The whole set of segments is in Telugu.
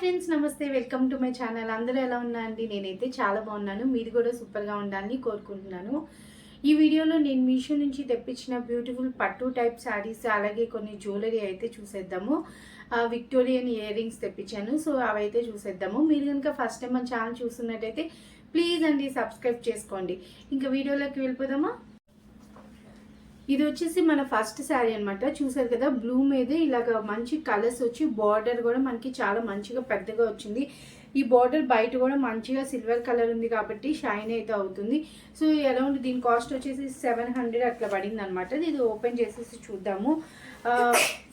ఫ్రెండ్స్, నమస్తే. Welcome to my channel. అందరూ ఎలా ఉన్నారండి? నేనైతే చాలా బాగున్నాను. మీరు కూడా సూపర్గా ఉండాలని కోరుకుంటున్నాను. ఈ వీడియోలో నేను మీషో నుంచి తెప్పించిన బ్యూటిఫుల్ పట్టు టైప్ శారీస్, అలాగే కొన్ని జ్యువెలరీ అయితే చూసేద్దాము. విక్టోరియన్ ఇయర్ రింగ్స్ తెప్పించాను. సో అవైతే చూసేద్దాము. మీరు కనుక ఫస్ట్ టైం మన ఛానల్ చూస్తున్నట్టయితే ప్లీజ్ అండి సబ్స్క్రైబ్ చేసుకోండి. ఇంకా వీడియోలోకి వెళ్ళిపోదామా? ఇది వచ్చేసి మన ఫస్ట్ శారీ అనమాట. చూసారు కదా, బ్లూ మీద ఇలాగ మంచి కలర్స్ వచ్చి బార్డర్ కూడా మనకి చాలా మంచిగా పెద్దగా వచ్చింది. ఈ బార్డర్ బయట కూడా మంచిగా సిల్వర్ కలర్ ఉంది కాబట్టి షైన్ అయితే అవుతుంది. సో అరౌండ్ దీని కాస్ట్ వచ్చేసి 700 అట్లా పడింది అనమాట. ఇది ఓపెన్ చేసేసి చూద్దాము.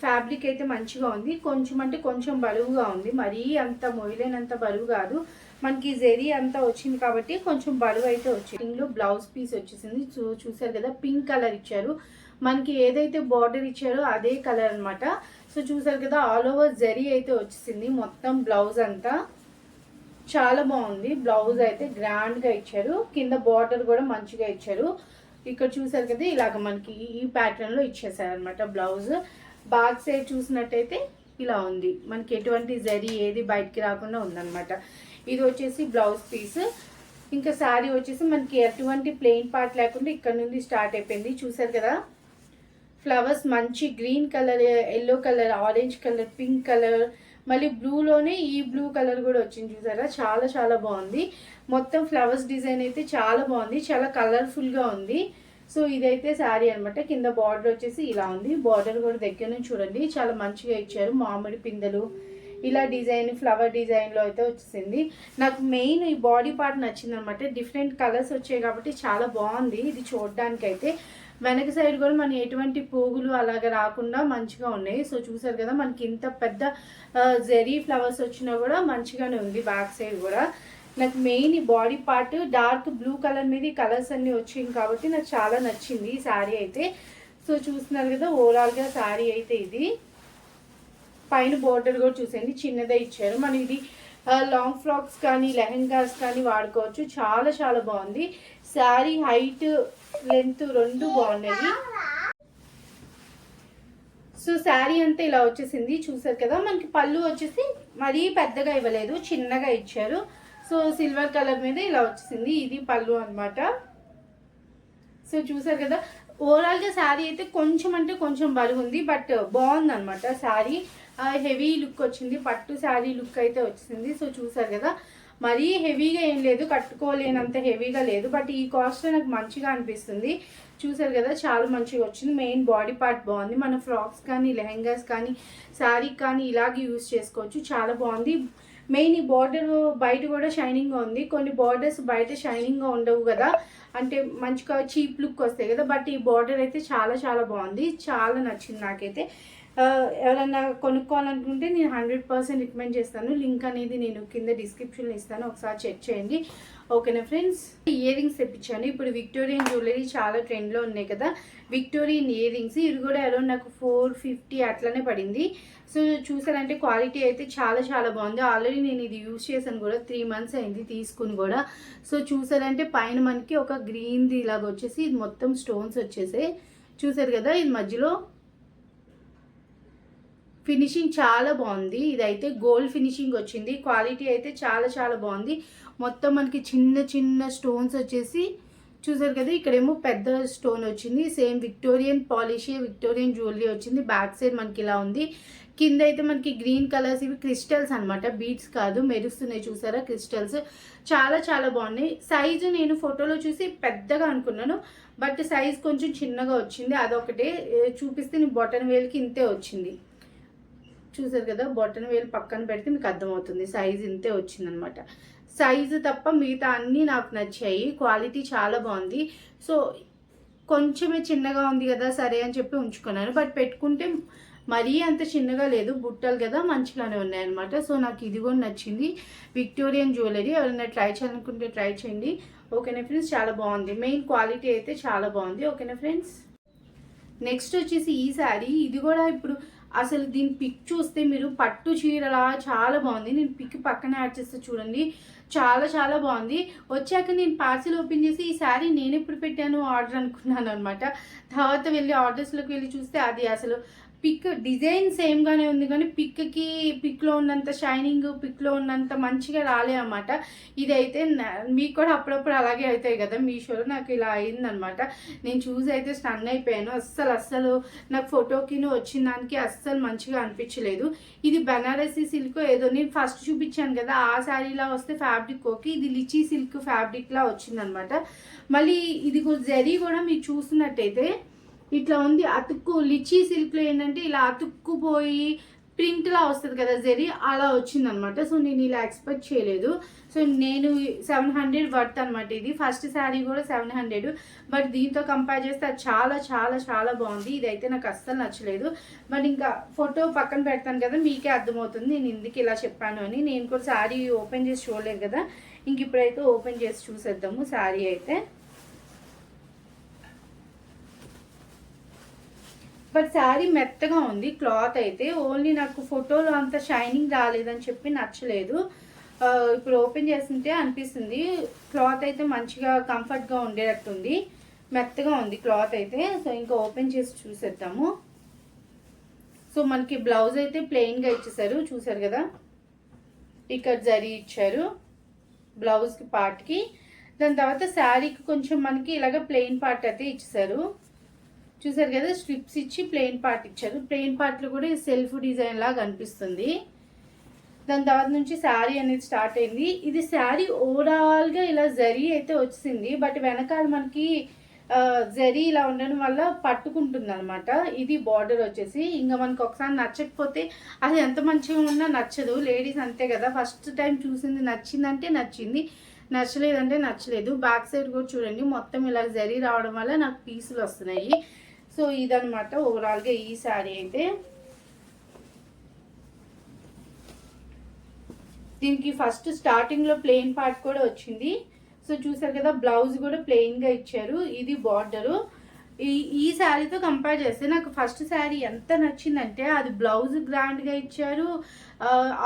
ఫ్యాబ్రిక్ అయితే మంచిగా ఉంది. కొంచెం అంటే కొంచెం బరువుగా ఉంది, మరీ అంత మొయ్యలేనంత బరువు కాదు. మనకి జెరీ అంతా వచ్చింది కాబట్టి కొంచెం బరువు అయితే వచ్చింది. ఇందులో బ్లౌజ్ పీస్ వచ్చేసింది. చూసారు కదా, పింక్ కలర్ ఇచ్చారు. మనకి ఏదైతే బార్డర్ ఇచ్చారో అదే కలర్ అనమాట. సో చూసారు కదా, ఆల్ ఓవర్ జెరీ అయితే వచ్చేసింది మొత్తం. బ్లౌజ్ అంతా చాలా బాగుంది. బ్లౌజ్ అయితే గ్రాండ్గా ఇచ్చారు. కింద బార్డర్ కూడా మంచిగా ఇచ్చారు. ఇక్కడ చూసారు కదా, ఇలాగ మనకి ఈ ప్యాటర్న్లో ఇచ్చేసారు అనమాట బ్లౌజ్. బ్యాక్ సైడ్ చూసినట్టయితే ఇలా ఉంది. మనకి ఎటువంటి జరీ ఏది బయటికి రాకుండా ఉందన్నమాట. ఇది వచ్చేసి బ్లౌజ్ పీస్. ఇంకా శారీ వచ్చేసి మనకి ఎటువంటి ప్లెయిన్ పార్ట్ లేకుండా ఇక్కడ నుండి స్టార్ట్ అయిపోయింది. చూసారు కదా, ఫ్లవర్స్ మంచి green colour, yellow colour, orange colour, pink colour, మళ్ళీ బ్లూలోనే ఈ బ్లూ కలర్ కూడా వచ్చింది. చూసారా, చాలా చాలా బాగుంది. మొత్తం ఫ్లవర్స్ డిజైన్ అయితే చాలా బాగుంది, చాలా కలర్ఫుల్గా ఉంది. సో ఇదైతే శారీ అనమాట. కింద బార్డర్ వచ్చేసి ఇలా ఉంది. బార్డర్ కూడా దగ్గర నుంచి చూడండి, చాలా మంచిగా ఇచ్చారు. మామిడి పిందెలు ఇలా డిజైన్, ఫ్లవర్ డిజైన్లో అయితే వచ్చేసింది. నాకు మెయిన్ ఈ బాడీ పార్ట్ నచ్చింది అనమాట. డిఫరెంట్ కలర్స్ వచ్చాయి కాబట్టి చాలా బాగుంది ఇది చూడడానికి అయితే. వెనక సైడ్ కూడా మన ఎటువంటి పోగులు అలాగ రాకుండా మంచిగా ఉన్నాయి. సో చూసారు కదా, మనకి ఇంత పెద్ద జెరీ ఫ్లవర్స్ వచ్చినా కూడా మంచిగానే ఉంది. బ్యాక్ సైడ్ కూడా నాకు మెయిన్ ఈ body part dark blue colour మీద ఈ కలర్స్ అన్నీ వచ్చింది కాబట్టి నాకు చాలా నచ్చింది ఈ శారీ అయితే. సో చూస్తున్నారు కదా, ఓవరాల్గా శారీ అయితే ఇది. పైన బోర్డర్ కూడా చూసేయండి, చిన్నదే ఇచ్చారు. మనం ఇది లాంగ్ ఫ్రాక్స్ కానీ లెహెంగాస్ కానీ వాడుకోవచ్చు. చాలా చాలా బాగుంది. శారీ హైట్ లెంత్ రెండు బాగున్నాయి. సో శారీ అంతా ఇలా వచ్చేసింది. చూసారు కదా, మనకి పళ్ళు వచ్చేసి మరీ పెద్దగా ఇవ్వలేదు, చిన్నగా ఇచ్చారు. సో సిల్వర్ కలర్ మీద ఇలా వచ్చేసింది. ఇది పళ్ళు అనమాట. సో చూసారు కదా, ఓవరాల్గా శారీ అయితే కొంచెం అంటే కొంచెం బరువు ఉంది, బట్ బాగుంది అనమాట. శారీ హెవీ లుక్ వచ్చింది, పట్టు శారీ లుక్ అయితే వచ్చింది. సో చూసారు కదా, మరీ హెవీగా ఏం లేదు, కట్టుకోలేనంత హెవీగా లేదు, బట్ ఈ కాస్ట్లో నాకు మంచిగా అనిపిస్తుంది. చూసారు కదా, చాలా మంచిగా వచ్చింది. మెయిన్ బాడీ పార్ట్ బాగుంది. మన ఫ్రాక్స్ కానీ లెహెంగాస్ కానీ శారీ కానీ ఇలాగే యూజ్ చేసుకోవచ్చు. చాలా బాగుంది. మెయిన్ ఈ బార్డర్ బయట కూడా షైనింగ్గా ఉంది. కొన్ని బార్డర్స్ బయట షైనింగ్గా ఉండవు కదా, అంటే మంచిగా చీప్ లుక్ వస్తాయి కదా, బట్ ఈ బార్డర్ అయితే చాలా చాలా బాగుంది. చాలా నచ్చింది నాకైతే. ఎవరైనా కొనుక్కోవాలనుకుంటే నేను 100% రికమెండ్ చేస్తాను. లింక్ అనేది నేను కింద డిస్క్రిప్షన్లో ఇస్తాను, ఒకసారి చెక్ చేయండి. ఓకేనా ఫ్రెండ్స్, ఇయర్ రింగ్స్ తెప్పించాను. ఇప్పుడు విక్టోరియన్ జ్యువెలరీ చాలా ట్రెండ్లో ఉన్నాయి కదా, విక్టోరియన్ ఇయర్ రింగ్స్. ఇది కూడా అరౌండ్ నాకు 450 అట్లనే పడింది. సో చూసారంటే క్వాలిటీ అయితే చాలా చాలా బాగుంది. ఆల్రెడీ నేను ఇది యూజ్ చేశాను కూడా, 3 months అయింది తీసుకుని కూడా. సో చూసారంటే పైన మనకి ఒక గ్రీన్ది ఇలాగ వచ్చేసి ఇది మొత్తం స్టోన్స్ వచ్చేసాయి. చూసారు కదా, ఇది మధ్యలో ఫినిషింగ్ చాలా బాగుంది. ఇదైతే గోల్డ్ ఫినిషింగ్ వచ్చింది. క్వాలిటీ అయితే చాలా చాలా బాగుంది. మొత్తం మనకి చిన్న చిన్న స్టోన్స్ వచ్చేసి చూసారు కదా, ఇక్కడేమో పెద్ద స్టోన్ వచ్చింది. Same Victorian polish, Victorian jewellery వచ్చింది. బ్యాక్ సైడ్ మనకి ఇలా ఉంది. కింద అయితే మనకి గ్రీన్ కలర్స్, ఇవి క్రిస్టల్స్ అనమాట, బీడ్స్ కాదు, మెరుస్తున్నాయి. చూసారా క్రిస్టల్స్, చాలా చాలా బాగున్నాయి. సైజు నేను ఫోటోలో చూసి పెద్దగా అనుకున్నాను, బట్ సైజ్ కొంచెం చిన్నగా వచ్చింది. అదొకటే చూపిస్తే నేను బొటన్ వేలుకి ఇంతే వచ్చింది. చూసారు కదా, బొటన్ వేలు పక్కన పెడితే మీకు అర్థమవుతుంది. సైజ్ ఇంతే వచ్చిందనమాట. సైజు తప్ప మిగతా అన్నీ నాకు నచ్చాయి. క్వాలిటీ చాలా బాగుంది. సో కొంచెమే చిన్నగా ఉంది కదా సరే అని చెప్పి ఉంచుకున్నాను, బట్ పెట్టుకుంటే మరీ అంత చిన్నగా లేదు, బుట్టలు కదా మంచిగానే ఉన్నాయన్నమాట. సో నాకు ఇది కూడా నచ్చింది. విక్టోరియన్ జ్యువెలరీ ఎవరైనా ట్రై చేయాలనుకుంటే ట్రై చేయండి. ఓకేనా ఫ్రెండ్స్, చాలా బాగుంది. మెయిన్ క్వాలిటీ అయితే చాలా బాగుంది. ఓకేనా ఫ్రెండ్స్, నెక్స్ట్ వచ్చేసి ఈ శారీ. ఇది కూడా ఇప్పుడు అసలు దీని పిక్ చూస్తే మీరు పట్టు చీరలా చాలా బాగుంది. నేను పిక్ పక్కన యాడ్ చేస్తే చూడండి, చాలా చాలా బాగుంది. వచ్చాక నేను పార్సిల్ ఓపెన్ చేసి ఈ శారీ నేను ఎప్పుడు పెట్టాను ఆర్డర్ అనుకున్నాను అనమాట. తర్వాత వెళ్ళి ఆర్డర్స్లోకి వెళ్ళి చూస్తే అది అసలు పిక్ డిజైన్ సేమ్గానే ఉంది కానీ పిక్లో ఉన్నంత షైనింగ్, పిక్లో ఉన్నంత మంచిగా రాలే అన్నమాట. ఇదైతే మీకు కూడా అప్పుడప్పుడు అలాగే అవుతాయి కదా మీషోలో, నాకు ఇలా అయిందనమాట. నేను చూసి అయితే స్టన్ అయిపోయాను. అస్సలు నాకు ఫోటోకి వచ్చిన దానికి అస్సలు మంచిగా అనిపించలేదు. ఇది బనారసి సిల్క్ ఏదో నేను ఫస్ట్ చూపించాను కదా ఆ శారీలా వస్తే ఫ్యాబ్రిక్ ఓకే, ఇది లిచీ సిల్క్ ఫ్యాబ్రిక్లా వచ్చిందనమాట. మళ్ళీ ఇది జరీ కూడా మీరు చూస్తున్నట్టయితే ఇట్లా ఉంది అతుక్కు. లిచీ సిల్క్లో ఏంటంటే ఇలా అతుక్కుపోయి ప్రింట్లా వస్తుంది కదా జరీ, అలా వచ్చిందనమాట. సో నేను ఇలా ఎక్స్పెక్ట్ చేయలేదు. సో నేను 700 వర్త్ అనమాట. ఇది ఫస్ట్ శారీ కూడా 700, బట్ దీంతో కంపేర్ చేస్తే అది చాలా చాలా చాలా బాగుంది. ఇదైతే నాకు అస్సలు నచ్చలేదు. బట్ ఇంకా ఫోటో పక్కన పెడతాను కదా, మీకే అర్థమవుతుంది నేను ఎందుకు ఇలా చెప్పాను అని. నేను కూడా శారీ ఓపెన్ చేసి చూడలేదు కదా, ఇంక ఇప్పుడైతే ఓపెన్ చేసి చూసేద్దాము శారీ అయితే. బట్ శారీ మెత్తగా ఉంది. క్లాత్ అయితే ఓన్లీ నాకు ఫోటోలో అంత షైనింగ్ రాలేదని చెప్పి నచ్చలేదు. ఇప్పుడు ఓపెన్ చేస్తుంటే అనిపిస్తుంది క్లాత్ అయితే మంచిగా కంఫర్ట్గా ఉండేటట్టుంది. మెత్తగా ఉంది క్లాత్ అయితే. సో ఇంకా ఓపెన్ చేసి చూసేద్దాము. సో మనకి బ్లౌజ్ అయితే ప్లెయిన్గా ఇచ్చేసారు, చూసారు కదా. ఇక్కడ జరీ ఇచ్చారు బ్లౌజ్కి పార్ట్కి. దాని తర్వాత శారీకి కొంచెం మనకి ఇలాగ ప్లెయిన్ పార్ట్ అయితే ఇచ్చేసారు, చూసారు కదా. స్ట్రిప్స్ ఇచ్చి ప్లెయిన్ పార్ట్ ఇచ్చారు. ప్లెయిన్ పార్ట్లో కూడా సెల్ఫ్ డిజైన్ లాగా అనిపిస్తుంది. దాని తర్వాత నుంచి శారీ అనేది స్టార్ట్ అయింది. ఇది శారీ ఓవరాల్గా ఇలా జరీ అయితే వచ్చింది, బట్ వెనకాల మనకి జరీ ఇలా ఉండడం వల్ల పట్టుకుంటుంది అనమాట. ఇది బార్డర్ వచ్చేసి. ఇంకా మనకు ఒకసారి నచ్చకపోతే అది ఎంత మంచిగా ఉన్నా నచ్చదు. లేడీస్ అంతే కదా, ఫస్ట్ టైం చూసింది నచ్చిందంటే నచ్చింది, నచ్చలేదంటే నచ్చలేదు. బ్యాక్ సైడ్ కూడా చూడండి మొత్తం ఇలా జరీ రావడం వల్ల నాకు పీసులు వస్తున్నాయి. సో ఇదనమాట ఓవరాల్గా ఈ శారీ అయితే. దీనికి ఫస్ట్ స్టార్టింగ్లో ప్లెయిన్ పార్ట్ కూడా వచ్చింది. సో చూసారు కదా, బ్లౌజ్ కూడా ప్లెయిన్గా ఇచ్చారు. ఇది బార్డరు. ఈ శారీతో కంపేర్ చేస్తే నాకు ఫస్ట్ శారీ ఎంత నచ్చిందంటే అది బ్లౌజ్ గ్రాండ్గా ఇచ్చారు.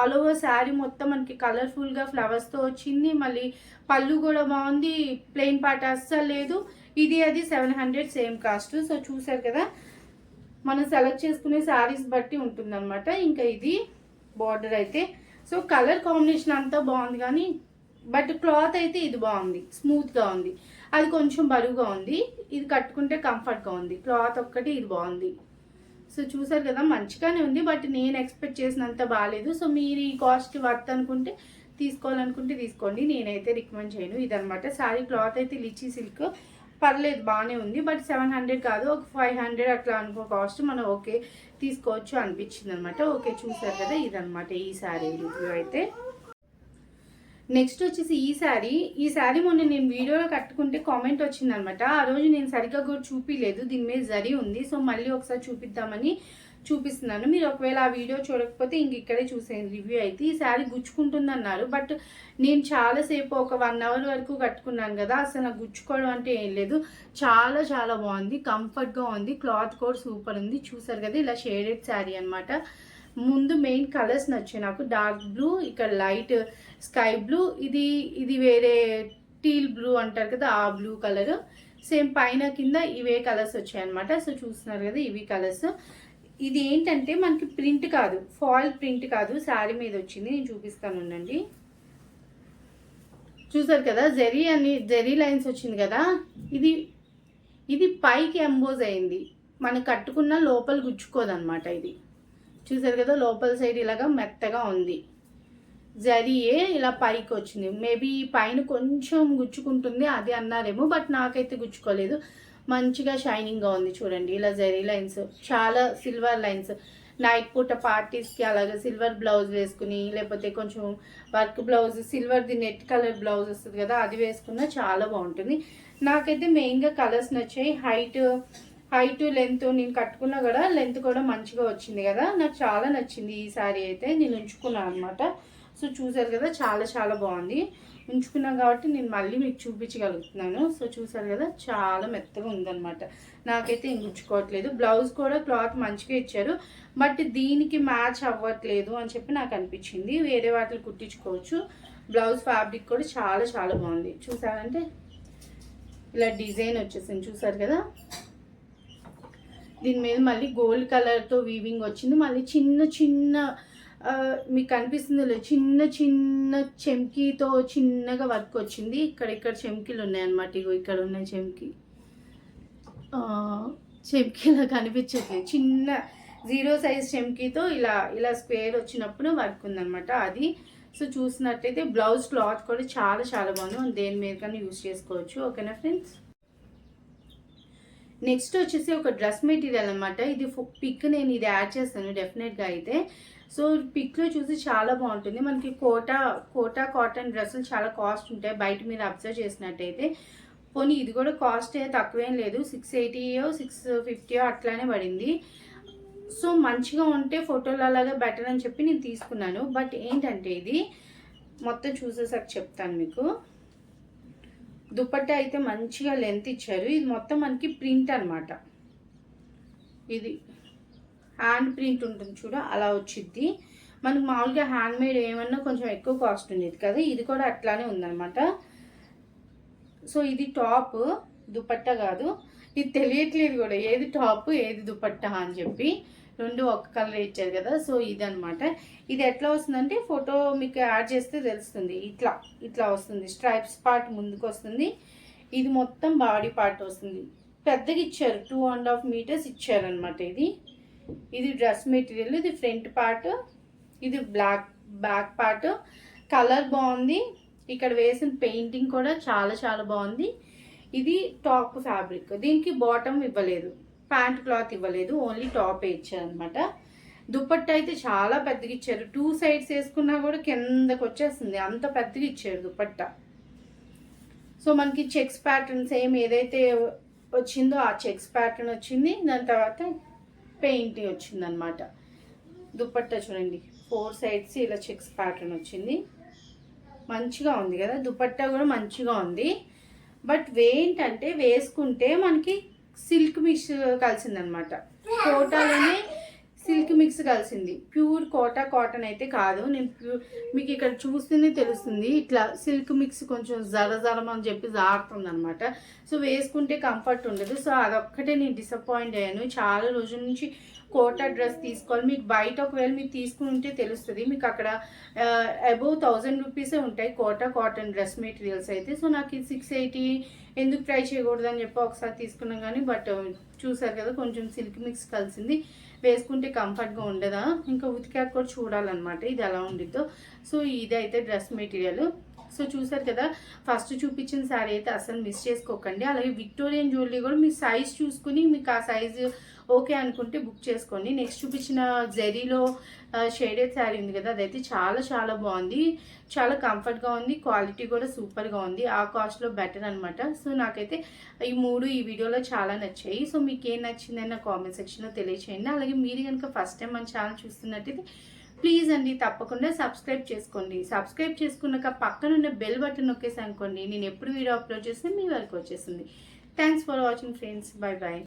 ఆల్ ఓవర్ శారీ మొత్తం మనకి కలర్ఫుల్గా ఫ్లవర్స్తో వచ్చింది. మళ్ళీ పళ్ళు కూడా బాగుంది, ప్లెయిన్ పార్ట్ అస్సలు లేదు. ఇది అది 700 సేమ్ కాస్ట్. సో చూసారు కదా, మనం సెలెక్ట్ చేసుకునే శారీస్ బట్టి ఉంటుందన్నమాట. ఇంకా ఇది బార్డర్ అయితే. సో కలర్ కాంబినేషన్ అంతా బాగుంది కానీ బట్ క్లాత్ అయితే ఇది బాగుంది, స్మూత్గా ఉంది. అది కొంచెం బరువుగా ఉంది, ఇది కట్టుకుంటే కంఫర్ట్గా ఉంది. క్లాత్ ఒక్కటి ఇది బాగుంది. సో చూసారు కదా, మంచిగానే ఉంది, బట్ నేను ఎక్స్పెక్ట్ చేసినంత బాగాలేదు. సో మీరు ఈ కాస్ట్ వర్త్ అనుకుంటే తీసుకోవాలనుకుంటే తీసుకోండి, నేనైతే రికమెండ్ చేయను. ఇదనమాట శారీ. క్లాత్ అయితే లిచీ సిల్క్, పర్లేదు బాగానే ఉంది. బట్ 700 కాదు, ఒక 500 అట్లా అనుకో కాస్ట్, మనం ఓకే తీసుకోవచ్చు అనిపించింది అనమాట. ఓకే చూసారు కదా, ఇదనమాట ఈ శారీ రివ్యూ అయితే. నెక్స్ట్ వచ్చేసి ఈ శారీ మొన్న నేను వీడియోలో కట్టుకుంటే కామెంట్ వచ్చిందనమాట. ఆ రోజు నేను సరిగ్గా కూడా చూపించలేదు, దీని మీద జరీ ఉంది. సో మళ్ళీ ఒకసారి చూపిద్దామని చూపిస్తున్నాను. మీరు ఒకవేళ ఆ వీడియో చూడకపోతే ఇంక ఇక్కడే చూసేయండి రివ్యూ అయితే. ఈ శారీ గుచ్చుకుంటుంది అన్నారు, బట్ నేను చాలాసేపు ఒక 1 అవర్ వరకు కట్టుకున్నాను కదా, అసలు నాకు గుచ్చుకోవడం అంటే ఏం లేదు. చాలా చాలా బాగుంది, కంఫర్ట్గా ఉంది. క్లాత్ కూడా సూపర్ ఉంది. చూసారు కదా, ఇలా షేడెడ్ శారీ అనమాట. ముందు మెయిన్ కలర్స్ నచ్చాయి నాకు. డార్క్ బ్లూ, ఇక్కడ లైట్ స్కై బ్లూ, ఇది వేరే టీల్ బ్లూ అంటారు కదా, ఆ బ్లూ కలర్. సేమ్ పైన కింద ఇవే కలర్స్ వచ్చాయన్నమాట. సో చూస్తున్నారు కదా, ఇవి కలర్స్. ఇది ఏంటంటే మనకి ప్రింట్ కాదు, ఫాయిల్ ప్రింట్ కాదు, శారీ మీద వచ్చింది. నేను చూపిస్తాను ఉండండి. చూసారు కదా, జెరీ లైన్స్ వచ్చింది కదా, ఇది పైకి ఎంబోజ్ అయింది. మనం కట్టుకున్న లోపల గుచ్చుకోదన్నమాట. ఇది చూసారు కదా, లోపల సైడ్ ఇలాగా మెత్తగా ఉంది. జరీయే ఇలా పైకి వచ్చింది. మేబీ పైన కొంచెం గుచ్చుకుంటుంది అది అన్నారేమో, బట్ నాకైతే గుచ్చుకోలేదు. మంచిగా షైనింగ్గా ఉంది. చూడండి ఇలా జరీ లైన్స్, చాలా సిల్వర్ లైన్స్. నైట్ పూట పార్టీస్కి అలాగే సిల్వర్ బ్లౌజ్ వేసుకుని, లేకపోతే కొంచెం వర్క్ బ్లౌజ్, సిల్వర్ది నెట్ కలర్ బ్లౌజ్ వస్తుంది కదా, అది వేసుకున్నా చాలా బాగుంటుంది. నాకైతే మెయిన్గా కలర్స్ నచ్చాయి. హైట్ లెంత్, నేను కట్టుకున్నా కూడా లెంత్ కూడా మంచిగా వచ్చింది కదా, నాకు చాలా నచ్చింది ఈ శారీ అయితే. నేను ఉంచుకున్నాను అనమాట. సో చూసారు కదా, చాలా చాలా బాగుంది. ఉంచుకున్నాం కాబట్టి నేను మళ్ళీ మీకు చూపించగలుగుతున్నాను. సో చూసారు కదా, చాలా మెత్తగా ఉందన్నమాట. నాకైతే ఏం ఉంచుకోవట్లేదు. బ్లౌజ్ కూడా క్లాత్ మంచిగా ఇచ్చారు, బట్ దీనికి మ్యాచ్ అవ్వట్లేదు అని చెప్పి నాకు అనిపించింది. వేరే వాటిని కుట్టించుకోవచ్చు. బ్లౌజ్ ఫ్యాబ్రిక్ కూడా చాలా చాలా బాగుంది. చూసారంటే ఇలా డిజైన్ వచ్చేసింది, చూసారు కదా. దీని మీద మళ్ళీ గోల్డ్ కలర్తో వీవింగ్ వచ్చింది. మళ్ళీ చిన్న చిన్న మీకు కనిపిస్తుంది చిన్న చిన్న చెమ్కీతో చిన్నగా వర్క్ వచ్చింది. ఇక్కడ చెమ్కీలు ఉన్నాయన్నమాట. ఇగో ఇక్కడ ఉన్నాయి చెమ్కీలా కనిపించట్లేదు. చిన్న 0 సైజ్ చెమ్కీతో ఇలా స్క్వేర్ వచ్చినప్పుడు వర్క్ ఉందన్నమాట అది. సో చూసినట్టయితే బ్లౌజ్ క్లాత్ కూడా చాలా చాలా బాగుంది. దేని మీద కానీ యూజ్ చేసుకోవచ్చు. ఓకేనా ఫ్రెండ్స్. నెక్స్ట్ వచ్చేసి ఒక డ్రెస్ మెటీరియల్ అనమాట. ఇది పిక్ నేను ఇది యాడ్ చేస్తాను డెఫినెట్గా అయితే. సో పిక్లో చూసి చాలా బాగుంటుంది. మనకి కోటా కాటన్ డ్రెస్సులు చాలా కాస్ట్ ఉంటాయి బయట మీరు అబ్జర్వ్ చేసినట్టయితే. పోనీ ఇది కూడా కాస్ట్ తక్కువేం లేదు, 680 650 అట్లానే పడింది. సో మంచిగా ఉంటే ఫోటోలు అలాగా బెటర్ అని చెప్పి నేను తీసుకున్నాను. బట్ ఏంటంటే ఇది మొత్తం చూసేసాక చెప్తాను మీకు. దుపట్టా అయితే మంచిగా లెంత్ ఇచ్చారు. ఇది మొత్తం మనకి ప్రింట్ అనమాట. ఇది హ్యాండ్ ప్రింట్ ఉంటుంది చూడ, అలా వచ్చింది. మనకు మామూలుగా హ్యాండ్ మేడ్ ఏమన్నా కొంచెం ఎక్కువ కాస్ట్ ఉండేది కదా, ఇది కూడా అట్లానే ఉందన్నమాట. సో ఇది టాప్, దుపట్టా కాదు. ఇది తెలియట్లేదు కూడా ఏది టాప్ ఏది దుపట్టా అని చెప్పి. రెండు ఒక కలర్ ఇచ్చారు కదా. సో ఇదనమాట. ఇది ఎట్లా వస్తుందంటే ఫోటో మీకు యాడ్ చేస్తే తెలుస్తుంది. ఇట్లా వస్తుంది. స్ట్రైప్స్ పార్ట్ ముందుకు వస్తుంది. ఇది మొత్తం బాడీ పార్ట్ వస్తుంది. పెద్దగా ఇచ్చారు, 2.5 meters ఇచ్చారనమాట. ఇది డ్రెస్ మెటీరియల్. ఇది ఫ్రంట్ పార్ట్, ఇది బ్యాక్ పార్ట్. కలర్ బాగుంది. ఇక్కడ వేసిన పెయింటింగ్ కూడా చాలా చాలా బాగుంది. ఇది టాప్ ఫ్యాబ్రిక్. దీనికి బాటమ్ ఇవ్వలేదు, ప్యాంట్ క్లాత్ ఇవ్వలేదు, ఓన్లీ టాప్ ఇచ్చారు అనమాట. దుపట్టా అయితే చాలా పెద్దగా ఇచ్చారు. 2 sides వేసుకున్నా కూడా కిందకు వచ్చేస్తుంది, అంత పెద్దగా ఇచ్చారు దుపట్టా. సో మనకి చెక్స్ ప్యాటర్న్ సేమ్ ఏదైతే వచ్చిందో ఆ చెక్స్ ప్యాటర్న్ వచ్చింది. దాని తర్వాత పెయింటింగ్ వచ్చింది అనమాట. దుపట్టా చూడండి, 4 sides ఇలా చెక్స్ ప్యాటర్న్ వచ్చింది. మంచిగా ఉంది కదా, దుపట్టా కూడా మంచిగా ఉంది. బట్ ఏంటంటే వేసుకుంటే మనకి సిల్క్ మిక్స్ కలిసిందనమాట. కోటాలోనే సిల్క్ మిక్స్ కలిసింది. ప్యూర్ కోటా కాటన్ అయితే కాదు. నేను మీకు ఇక్కడ చూస్తేనే తెలుస్తుంది. ఇట్లా సిల్క్ మిక్స్ కొంచెం జరజరం అని చెప్పి జారుతుంది అనమాట. సో వేసుకుంటే కంఫర్ట్ ఉండదు. సో అదొక్కటే నేను డిసప్పాయింట్ అయ్యాను. చాలా రోజుల నుంచి కోటా డ్రెస్ తీసుకోవాలి. మీకు బయట ఒకవేళ మీరు తీసుకుని ఉంటే తెలుస్తుంది. మీకు అక్కడ అబౌవ్ 1000 rupees ఉంటాయి కోటా కాటన్ డ్రెస్ మెటీరియల్స్ అయితే. సో నాకు ఇది 680 ఎందుకు ట్రై చేయకూడదు అని చెప్పి ఒకసారి తీసుకున్నాం కానీ, బట్ చూసారు కదా కొంచెం సిల్క్ మిక్స్ కలిసింది. వేసుకుంటే కంఫర్ట్గా ఉండదా, ఇంకా ఉతికాక కూడా చూడాలన్నమాట ఇది ఎలా ఉండిద్దో. సో ఇదైతే డ్రెస్ మెటీరియల్. సో చూసారు కదా, ఫస్ట్ చూపించిన శారీ అయితే అసలు మిస్ చేసుకోకండి. అలాగే విక్టోరియన్ జ్యువెలరీ కూడా మీ సైజ్ చూసుకుని మీకు ఆ సైజు ఓకే అనుకుంటే బుక్ చేసుకోండి. నెక్స్ట్ చూపించిన జెరీలో షేడెడ్ శారీ ఉంది కదా, అదైతే చాలా చాలా బాగుంది. చాలా కంఫర్ట్గా ఉంది. క్వాలిటీ కూడా సూపర్గా ఉంది. ఆ కాస్ట్లో బెటర్ అనమాట. సో నాకైతే ఈ వీడియోలో చాలా నచ్చాయి. సో మీకు ఏం నచ్చిందని నా కామెంట్ సెక్షన్లో తెలియచేయండి. అలాగే మీరు కనుక ఫస్ట్ టైం మన ఛానల్ చూస్తున్నట్టయితే ప్లీజ్ అండి తప్పకుండా సబ్స్క్రైబ్ చేసుకోండి. సబ్స్క్రైబ్ చేసుకున్నాక పక్కన ఉన్న బెల్ బటన్ నొక్కేసి అనుకోండి, నేను ఎప్పుడు వీడియో అప్లోడ్ చేస్తే మీ వరకు వచ్చేస్తుంది. Thanks for watching friends. Bye bye.